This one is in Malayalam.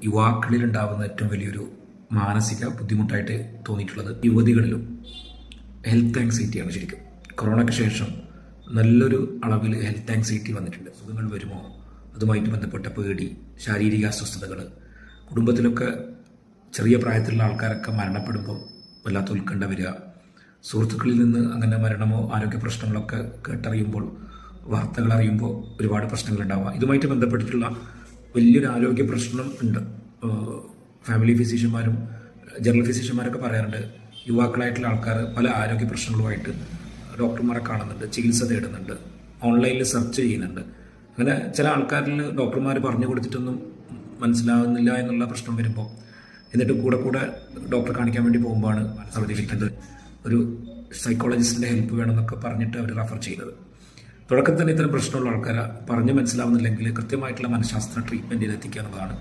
യുവാക്കളിലുണ്ടാകുന്ന ഏറ്റവും വലിയൊരു മാനസിക ബുദ്ധിമുട്ടായിട്ട് തോന്നിയിട്ടുള്ളത് യുവതികളിലും ഹെൽത്ത് ആങ്സൈറ്റിയാണ്. ശരിക്കും കൊറോണയ്ക്ക് ശേഷം നല്ലൊരു അളവിൽ ഹെൽത്ത് ആങ്സൈറ്റി വന്നിട്ടുണ്ട്. സുഖങ്ങൾ വരുമോ, അതുമായിട്ട് ബന്ധപ്പെട്ട പേടി, ശാരീരിക അസ്വസ്ഥതകൾ, കുടുംബത്തിലൊക്കെ ചെറിയ പ്രായത്തിലുള്ള ആൾക്കാരൊക്കെ മരണപ്പെടുമ്പോൾ വല്ലാത്ത ഉത്കണ്ഠ വരിക, സുഹൃത്തുക്കളിൽ നിന്ന് അങ്ങനെ മരണമോ ആരോഗ്യ പ്രശ്നങ്ങളൊക്കെ കേട്ടറിയുമ്പോൾ, വാർത്തകൾ അറിയുമ്പോൾ ഒരുപാട് പ്രശ്നങ്ങളുണ്ടാവുക. ഇതുമായിട്ട് ബന്ധപ്പെട്ടിട്ടുള്ള വലിയൊരു ആരോഗ്യ പ്രശ്നം ഉണ്ട്. ഫാമിലി ഫിസിഷ്യന്മാരും ജനറൽ ഫിസിഷ്യന്മാരൊക്കെ പറയാറുണ്ട്, യുവാക്കളായിട്ടുള്ള ആൾക്കാർ പല ആരോഗ്യ പ്രശ്നങ്ങളുമായിട്ട് ഡോക്ടർമാരെ കാണുന്നുണ്ട്, ചികിത്സ തേടുന്നുണ്ട്, ഓൺലൈനിൽ സെർച്ച് ചെയ്യുന്നുണ്ട്. അങ്ങനെ ചില ആൾക്കാരിൽ ഡോക്ടർമാർ പറഞ്ഞു കൊടുത്തിട്ടൊന്നും മനസ്സിലാകുന്നില്ല എന്നുള്ള പ്രശ്നം വരുമ്പോൾ എന്നിട്ട് കൂടെ ഡോക്ടറെ കാണിക്കാൻ വേണ്ടി പോകുമ്പോഴാണ് അവതരിപ്പിക്കുന്നത് ഒരു സൈക്കോളജിസ്റ്റിൻ്റെ ഹെൽപ്പ് വേണമെന്നൊക്കെ പറഞ്ഞിട്ട് അവർ റെഫർ ചെയ്യുന്നത്. തുടക്കത്തിൽ തന്നെ ഇത്തരം പ്രശ്നമുള്ള ആൾക്കാരെ പറഞ്ഞ് മനസ്സിലാവുന്നില്ലെങ്കിൽ കൃത്യമായിട്ടുള്ള മനഃശാസ്ത്ര ട്രീറ്റ്മെൻറ്റിൽ എത്തിക്കുക എന്നുള്ളതാണ്